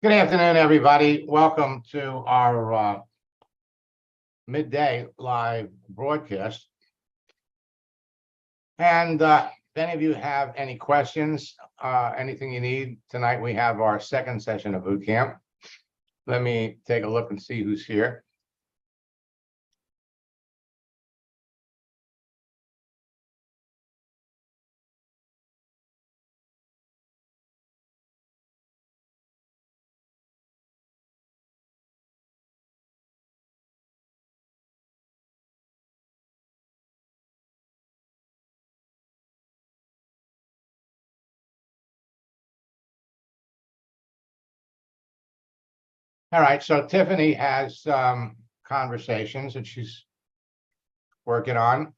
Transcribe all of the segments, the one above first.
Good afternoon, everybody. Welcome to our midday live broadcast. And if any of you have any questions, anything you need tonight, we have our second session of boot camp. Let me take a look and see who's here. All right, so Tiffany has some conversations that she's working on.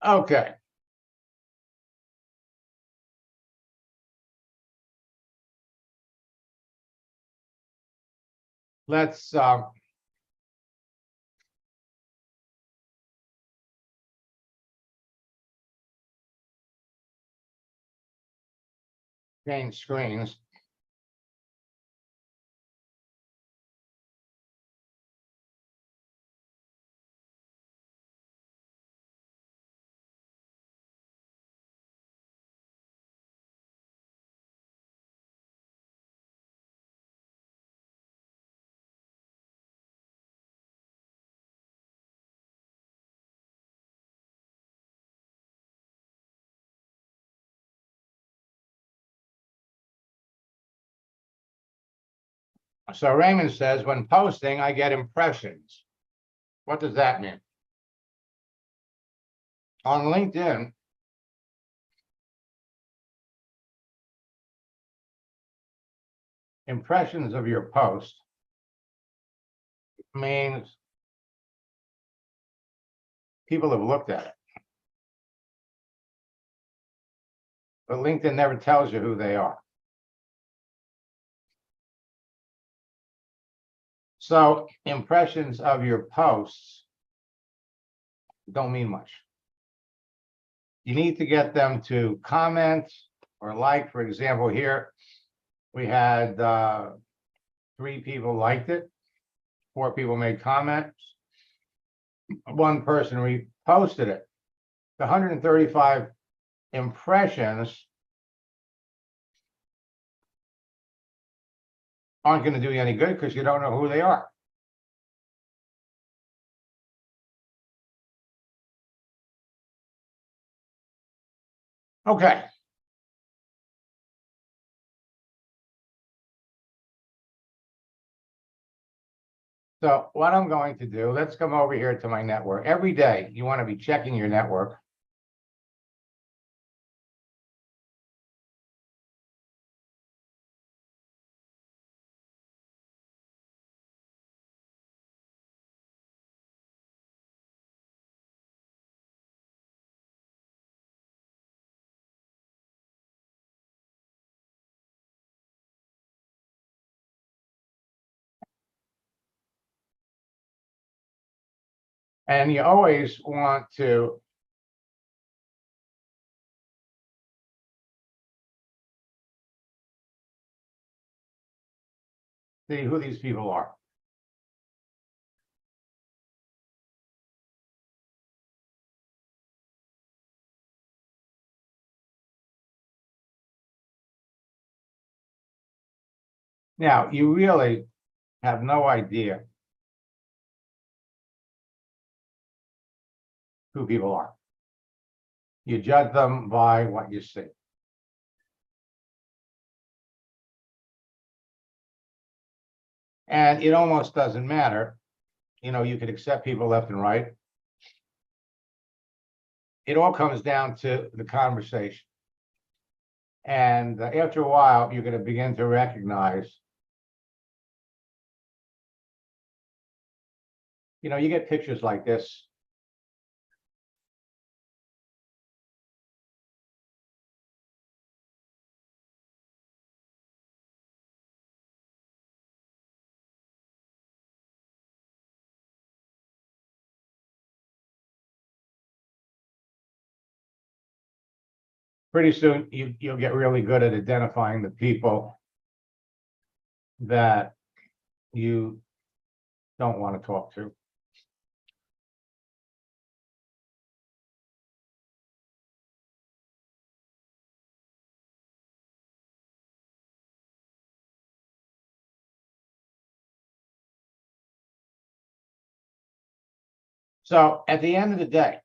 Okay. Let's change screens. So Raymond says, when posting, I get impressions. What does that mean? On LinkedIn, impressions of your post means people have looked at it. But LinkedIn never tells you who they are. So impressions of your posts don't mean much. You need to get them to comment or like. For example, here we had 3 people liked it, 4 people made comments, 1 person reposted it. The 135 impressions aren't going to do you any good because you don't know who they are. Okay. So what I'm going to do, let's come over here to my network. Every day, you want to be checking your network. And you always want to see who these people are. Now, you really have no idea who people are. You judge them by what you see. And it almost doesn't matter. You know, you could accept people left and right. It all comes down to the conversation. And after a while, you're going to begin to recognize you know, you get pictures like this. Pretty soon you'll get really good at identifying the people that you don't want to talk to. So at the end of the day,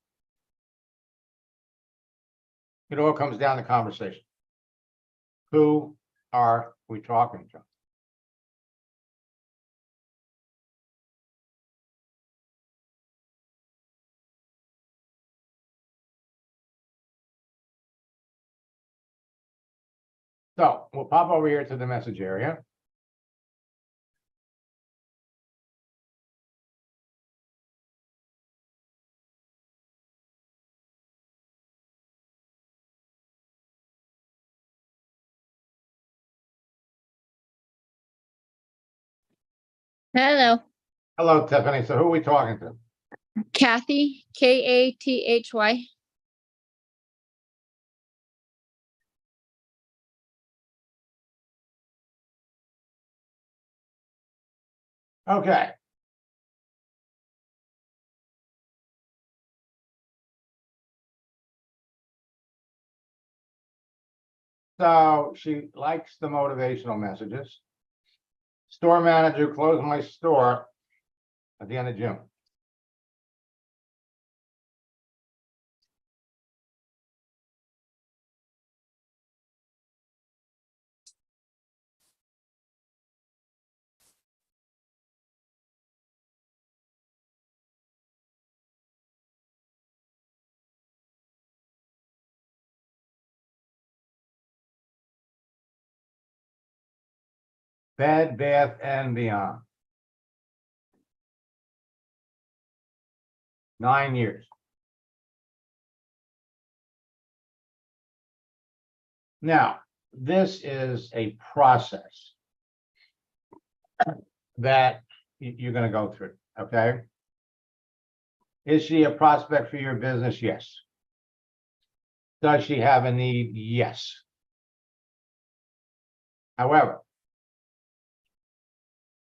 it all comes down to conversation. Who are we talking to? So we'll pop over here to the message area. Hello, Hello, Tiffany. So who are we talking to? Kathy, Kathy. Okay. So she likes the motivational messages. Store manager, closed my store at the end of June. Bed Bath and Beyond. 9 years. Now, this is a process that you're going to go through, okay? Is she a prospect for your business? Yes. Does she have a need? Yes. However,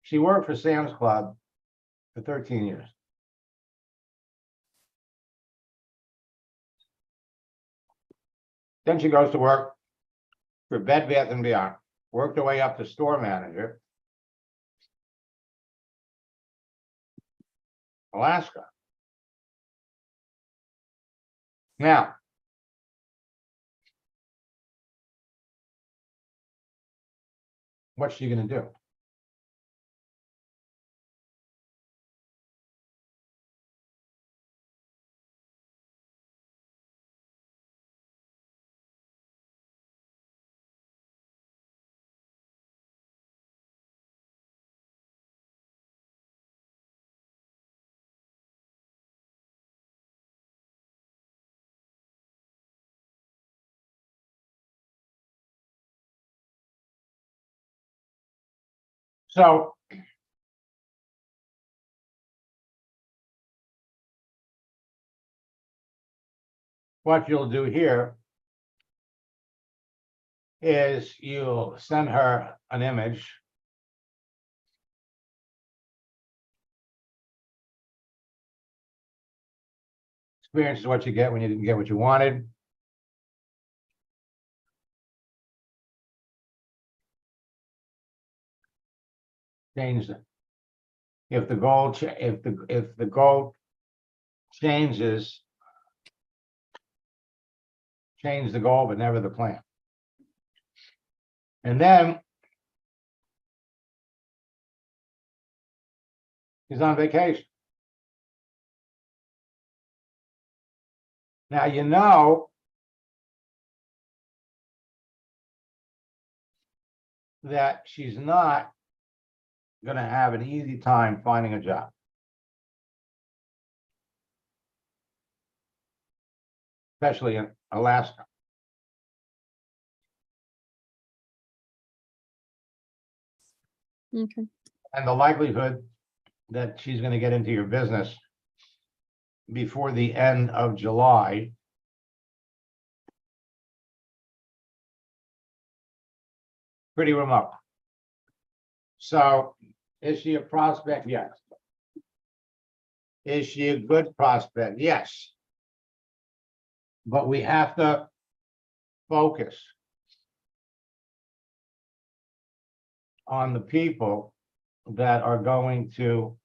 she worked for Sam's Club for 13 years. Then she goes to work for Bed Bath and Beyond, worked her way up to store manager, Alaska. Now, what's she going to do? So what you'll do here is you'll send her an image. Experience is what you get when you didn't get what you wanted. Change it. If the goal if the goal changes, change the goal, but never the plan. And then he's on vacation. Now, you know that she's not going to have an easy time finding a job. especially in Alaska. Okay. And the likelihood that she's gonna get into your business before the end of July pretty remote. So is she a prospect? Yes. Is she a good prospect? Yes. But we have to focus on the people that are going to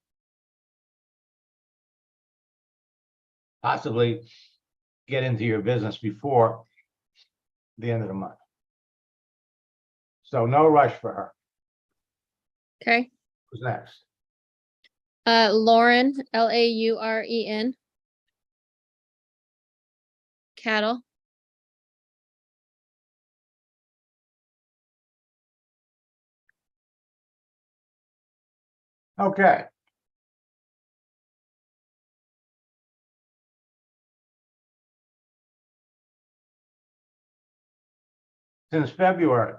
possibly get into your business before the end of the month. So no rush for her. Okay. Who's next? Lauren, Lauren. Cattle. Okay. Since February,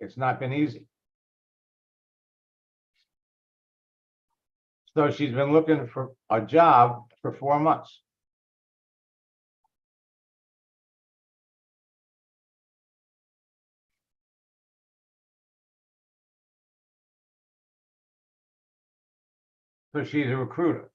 it's not been easy. So she's been looking for a job for 4 months. So she's a recruiter.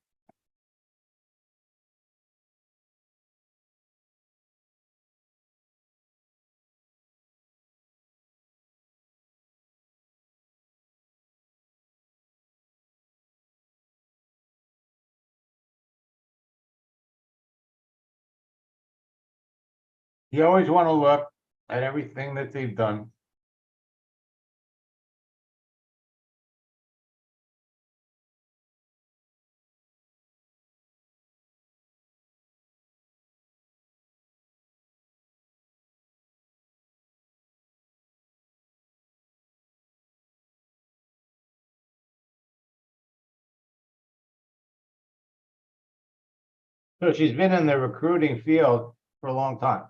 You always want to look at everything that they've done. So she's been in the recruiting field for a long time.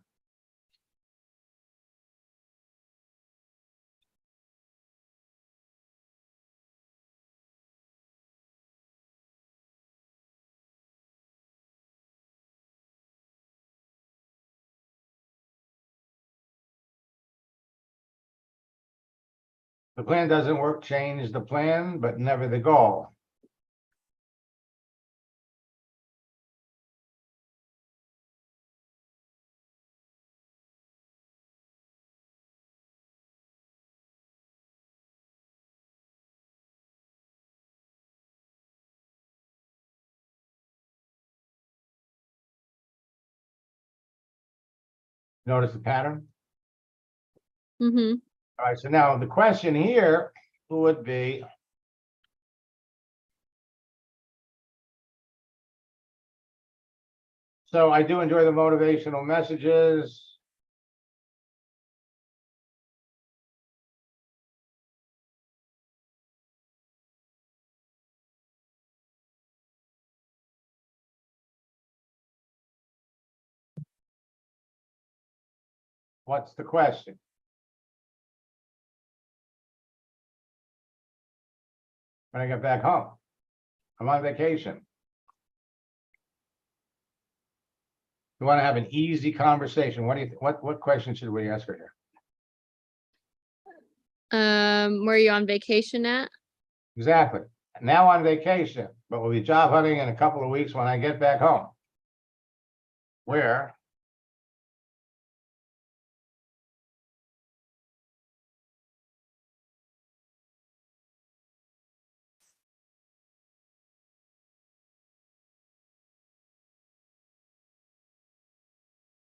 The plan doesn't work, change the plan, but never the goal. Notice the pattern? Mm-hmm. All right, so now the question here would be, so I do enjoy the motivational messages. What's the question? When I get back home, I'm on vacation. You want to have an easy conversation. What do you, what question should we ask her here? Where are you on vacation at? Exactly. Now on vacation, but we'll be job hunting in a couple of weeks when I get back home. Where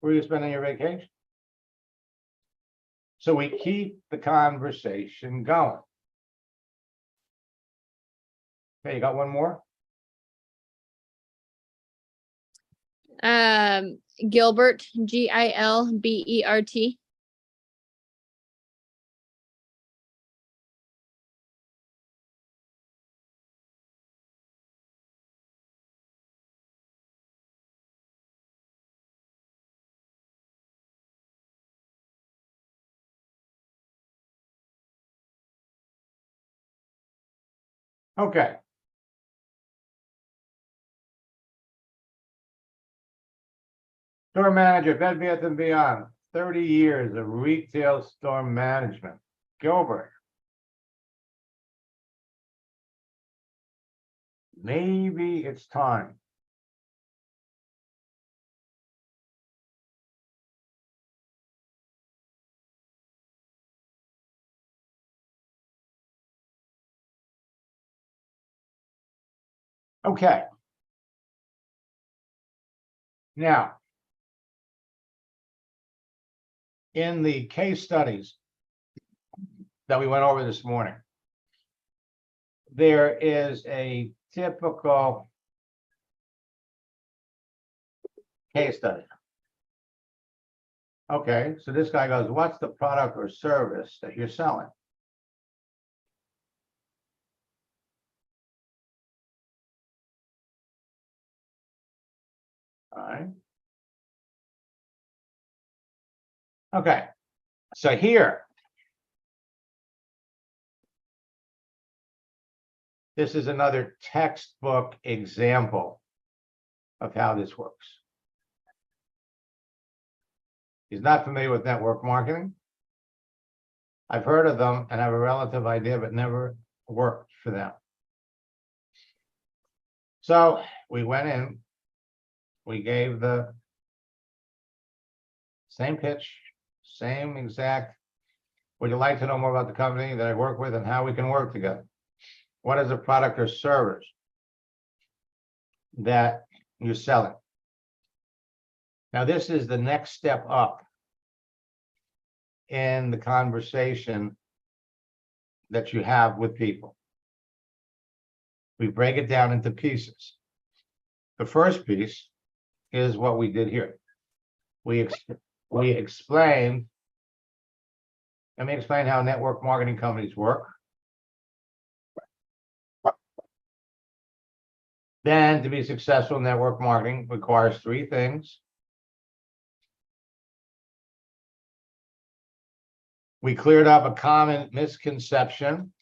are you spending your vacation? So we keep the conversation going. Okay, you got one more? Gilbert, Gilbert. Okay. Store manager, Bed Bath and Beyond, 30 years of retail store management. Gilbert. Maybe it's time. Okay. Now, in the case studies that we went over this morning, there is a typical case study. Okay, so this guy goes, what's the product or service that you're selling? All right. Okay, so here, this is another textbook example of how this works. He's not familiar with network marketing. I've heard of them and have a relative idea, but never worked for them. So we went in, we gave the same pitch, same exact. Would you like to know more about the company that I work with and how we can work together? What is the product or service that you're selling? Now, this is the next step up in the conversation that you have with people. We break it down into pieces. The first piece is what we did here. We explained, let me explain how network marketing companies work. Then, to be successful, network marketing requires three things. We cleared up a common misconception.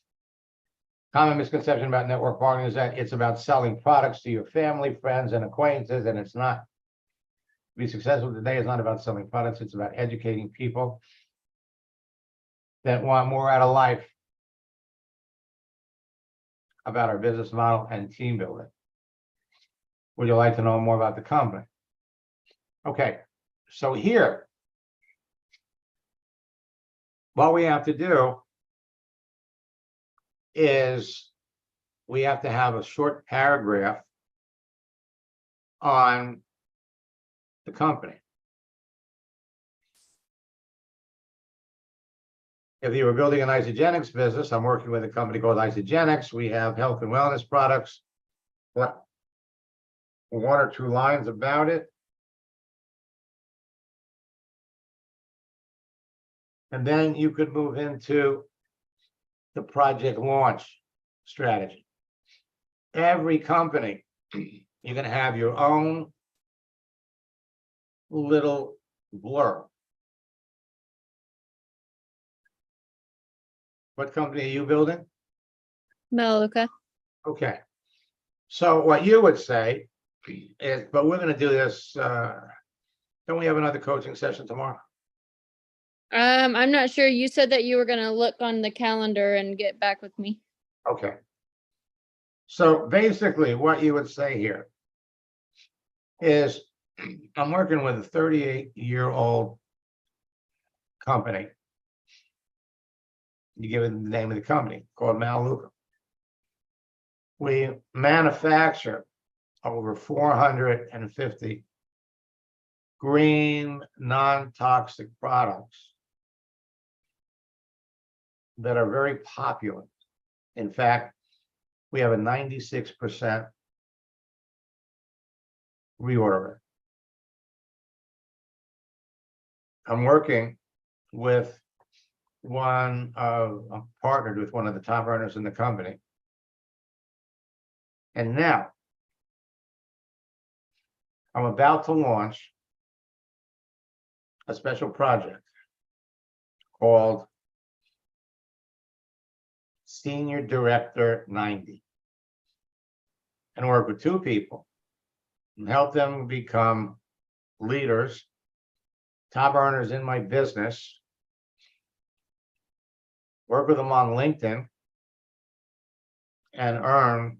Common misconception about network marketing is that it's about selling products to your family, friends, and acquaintances, and it's not. To be successful today is not about selling products, it's about educating people that want more out of life about our business model and team building. Would you like to know more about the company? Okay, so here, what we have to do is we have to have a short paragraph on the company. If you were building an Isagenix business, I'm working with a company called Isagenix. We have health and wellness products. What? One or two lines about it. And then you could move into the project launch strategy. Every company, you're going to have your own little blurb. What company are you building? Melaleuca. Okay. So what you would say is, but we're going to do this. Don't we have another coaching session tomorrow? I'm not sure. You said that you were gonna look on the calendar and get back with me. Okay. So basically what you would say here is I'm working with a 38-year-old company. You give it the name of the company called Melaleuca. We manufacture over 450 green, non-toxic products that are very popular. In fact, we have a 96% reorder rate. I'm working with I'm partnered with one of the top earners in the company. And now I'm about to launch a special project called Senior Director 90. and work with 2 people and help them become leaders, top earners in my business, work with them on LinkedIn, and earn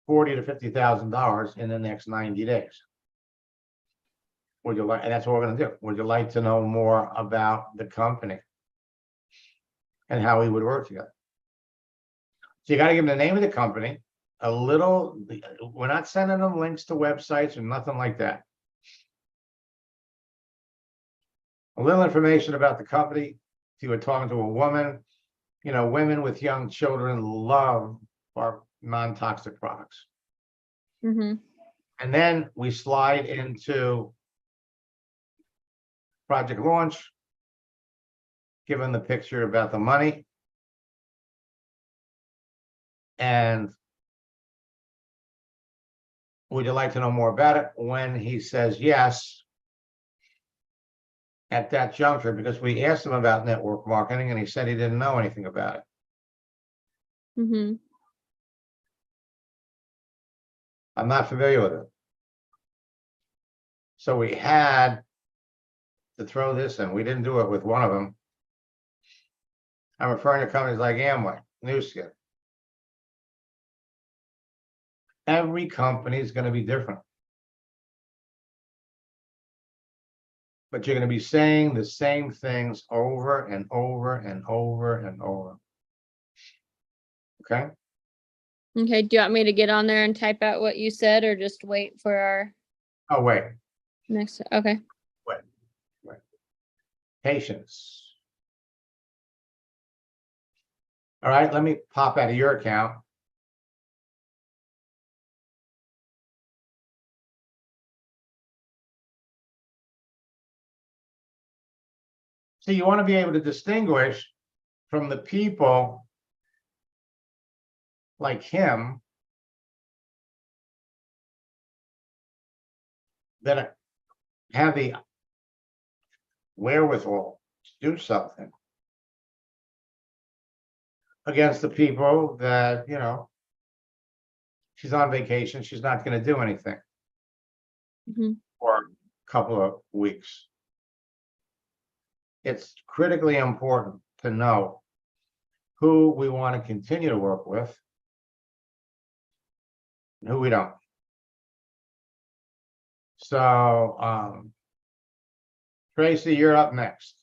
$40,000 to $50,000 in the next 90 days. Would you like, and that's what we're going to do. Would you like to know more about the company and how we would work together? So you got to give them the name of the company, a little, we're not sending them links to websites or nothing like that. A little information about the company. If you were talking to a woman, you know, women with young children love our non-toxic products. Mm-hmm. And then we slide into project launch, give them the picture about the money. And would you like to know more about it? When he says yes, at that juncture, because we asked him about network marketing and he said he didn't know anything about it. Mm-hmm. I'm not familiar with it. So we had to throw this in. We didn't do it with one of them. I'm referring to companies like Amway, Nu Skin. Every company is going to be different. But you're going to be saying the same things over and over and over and over. Okay? Okay, do you want me to get on there and type out what you said or just wait for our Oh, wait. next? Okay. Patience. All right, let me pop out of your account. So you want to be able to distinguish from the people like him that have the wherewithal to do something against the people that, you know, she's on vacation, she's not going to do anything Mm-hmm. for a couple of weeks. It's critically important to know who we want to continue to work with and who we don't. So, Tracy, you're up next.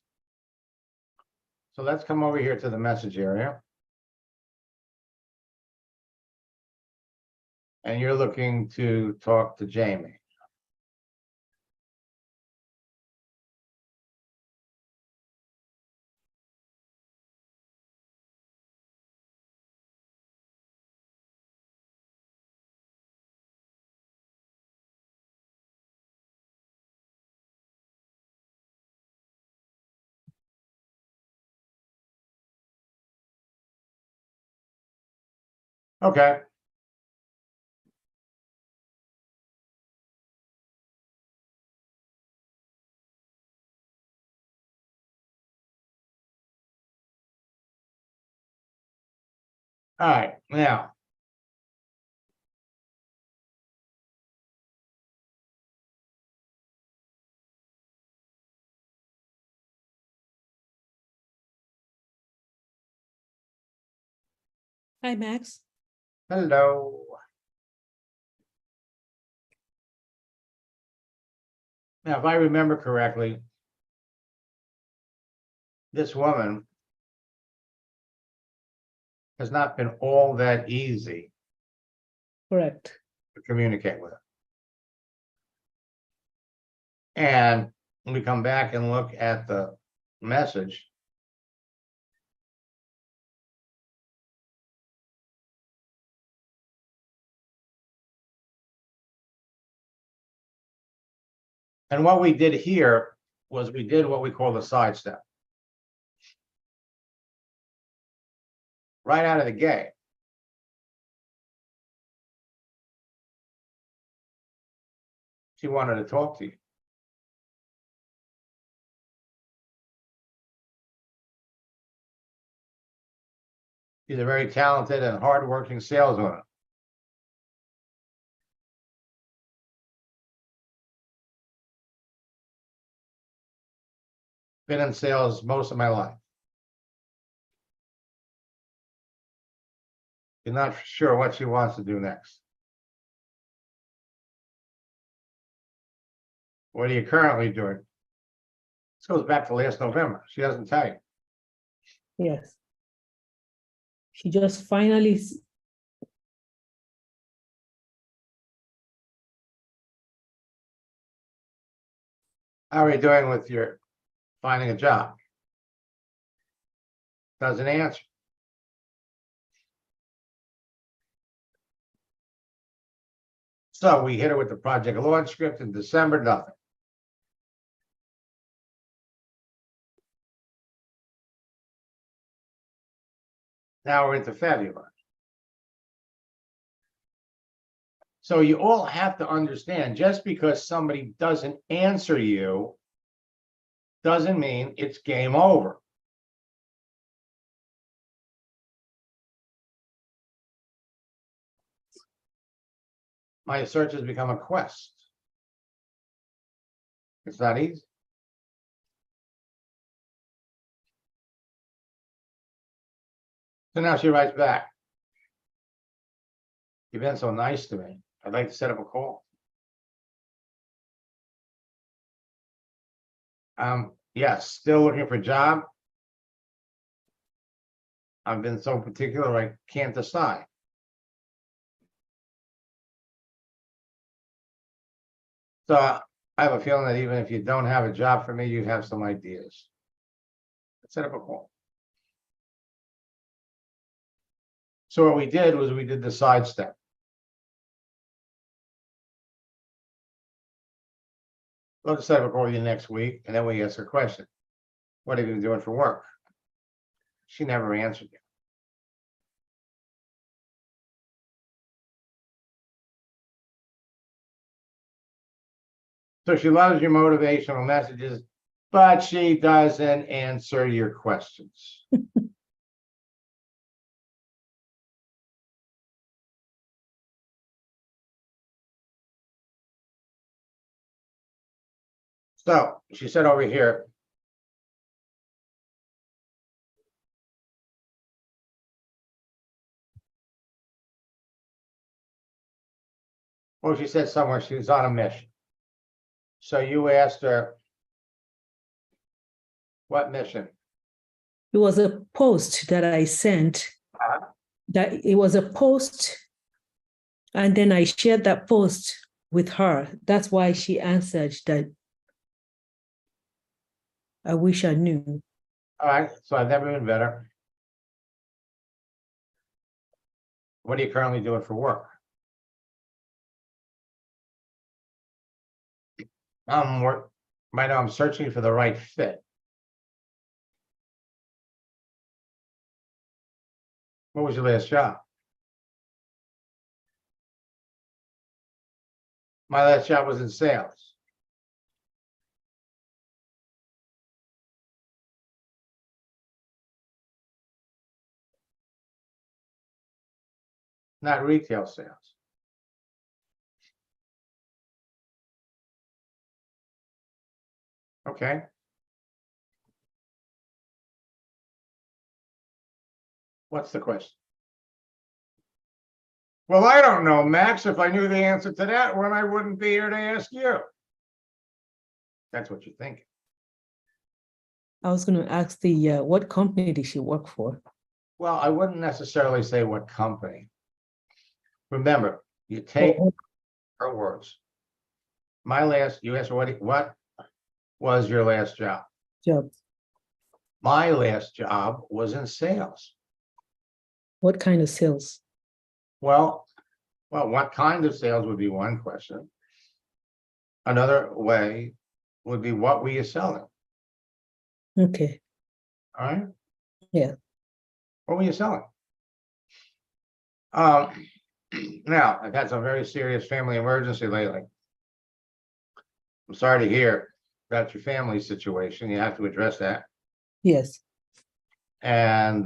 So let's come over here to the message area. And you're looking to talk to Jamie. Okay. All right, now. Hi, Max. Hello. Now, if I remember correctly, this woman has not been all that easy Correct. to communicate with. And when we come back and look at the message, and what we did here was we did what we call the sidestep. Right out of the gate. She wanted to talk to you. She's a very talented and hardworking saleswoman. Been in sales most of my life. You're not sure what she wants to do next. What are you currently doing? This goes back to last November. She doesn't tell you. Yes. She just finally, How are you doing with your finding a job? Doesn't answer. So we hit her with the project launch script in December, nothing. Now we're into February. So you all have to understand, just because somebody doesn't answer you doesn't mean it's game over. My search has become a quest. It's not easy. So now she writes back. You've been so nice to me. I'd like to set up a call. Yes, still looking for a job. I've been so particular, I can't decide. So I have a feeling that even if you don't have a job for me, you have some ideas. Let's set up a call. So what we did was we did the sidestep. Let's set up a call with you next week, and then we ask her a question. What have you been doing for work? She never answered you. So she loves your motivational messages, but she doesn't answer your questions. So she said over here, well, she said somewhere she was on a mission. So you asked her, what mission? it was a post that I sent. That it was a post, and then I shared that post with her. That's why she answered that. I wish I knew. All right, so I've never been better. What are you currently doing for work? Right now I'm searching for the right fit. What was your last job? My last job was in sales. Not retail sales. Okay. What's the question? Well, I don't know, Max. If I knew the answer to that one, I wouldn't be here to ask you. That's what you're thinking. I was going to ask the what company did she work for? Well, I wouldn't necessarily say what company. Remember, you take her words. You asked what was your last job? Job. My last job was in sales. What kind of sales? Well, what kind of sales would be one question. Another way would be, what were you selling? Okay. All right. Yeah. What were you selling? Now, I've had some very serious family emergency lately. I'm sorry to hear about your family situation. You have to address that. Yes. And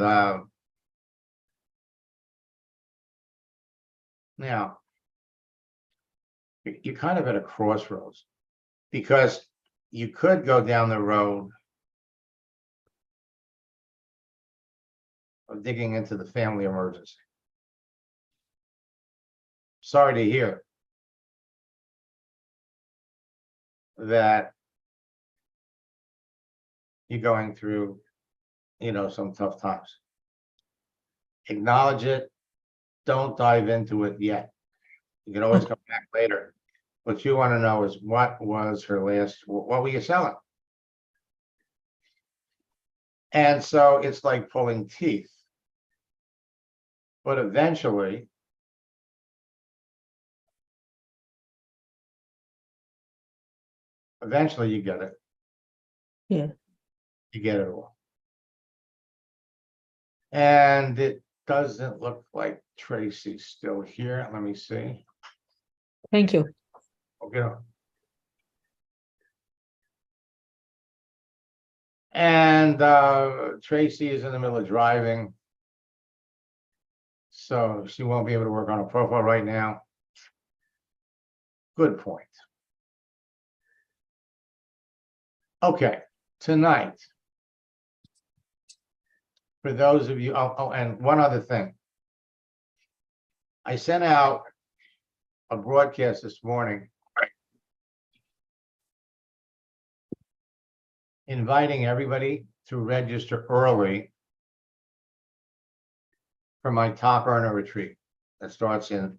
Now, you're kind of at a crossroads because you could go down the road of digging into the family emergency. Sorry to hear that you're going through, some tough times. Acknowledge it. Don't dive into it yet. You can always come back later. What you want to know is what was her last, what were you selling? And so it's like pulling teeth. But eventually, you get it. Yeah. You get it all. And it doesn't look like Tracy's still here. Let me see. Thank you. Okay. And Tracy is in the middle of driving, so she won't be able to work on a profile right now. Good point. Okay, tonight, for those of you, and one other thing. I sent out a broadcast this morning inviting everybody to register early for my top earner retreat that starts in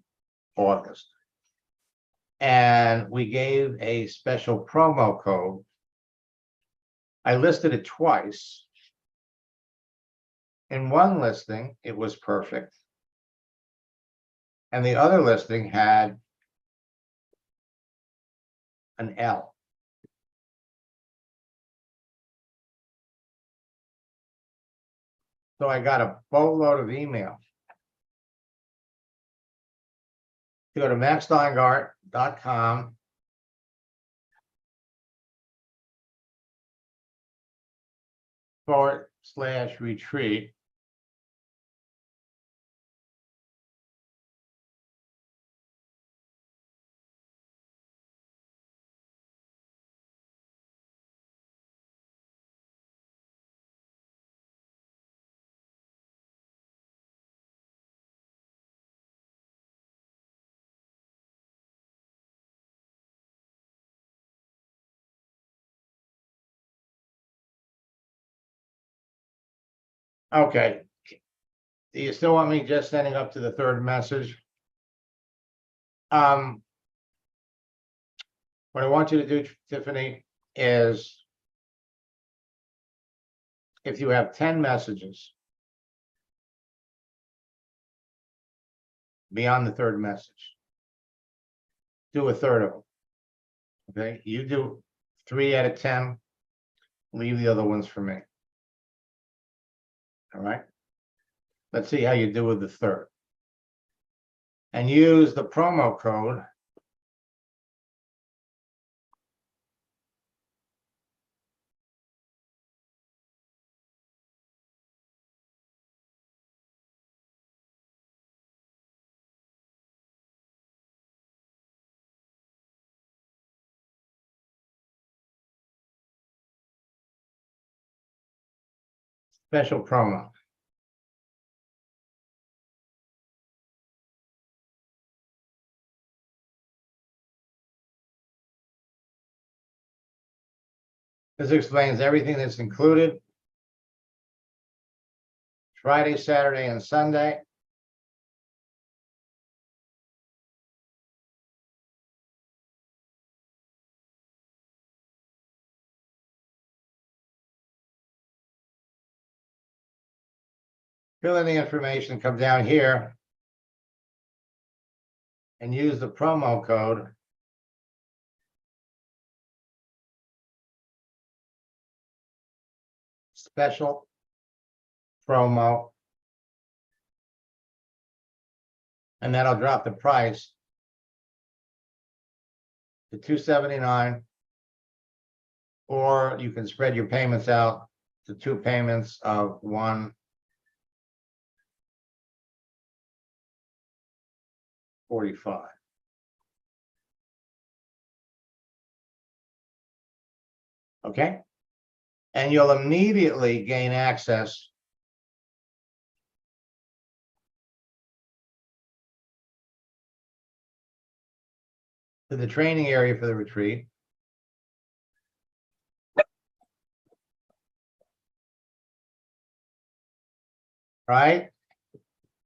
August. And we gave a special promo code. I listed it twice. In one listing, it was perfect. And the other listing had an L. So I got a boatload of email. You go to maxsteingart.com. /retreat. Okay. Do you still want me just sending up to the third message? What I want you to do, Tiffany, is if you have 10 messages beyond the third message, do a third of them. Okay, you do 3 out of 10, leave the other ones for me. All right. Let's see how you do with the third. And use the promo code special promo. This explains everything that's included. Friday, Saturday, and Sunday. Fill in the information, come down here and use the promo code special promo, and that'll drop the price to $279, or you can spread your payments out to 2 payments of 45. Okay? And you'll immediately gain access to the training area for the retreat. Right?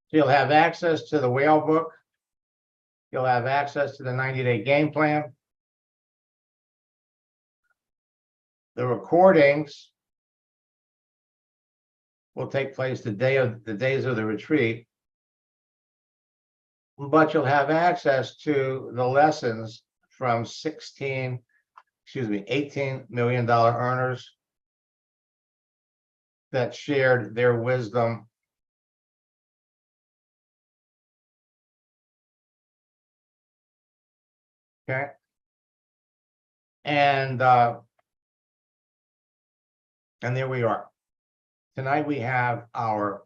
So you'll have access to the whale book. You'll have access to the 90-day game plan. The recordings will take place the days of the retreat. But you'll have access to the lessons from $18 million earners that shared their wisdom okay. And there we are. Tonight we have our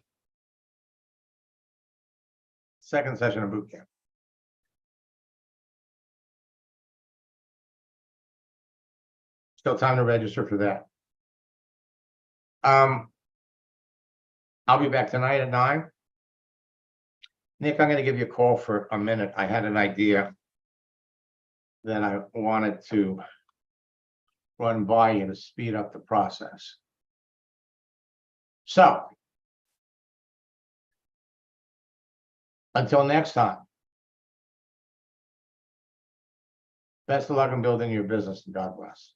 second session of boot camp. Still time to register for that. I'll be back tonight at 9. Nick, I'm going to give you a call for a minute. I had an idea that I wanted to run by you to speed up the process. So, until next time, best of luck in building your business, and God bless.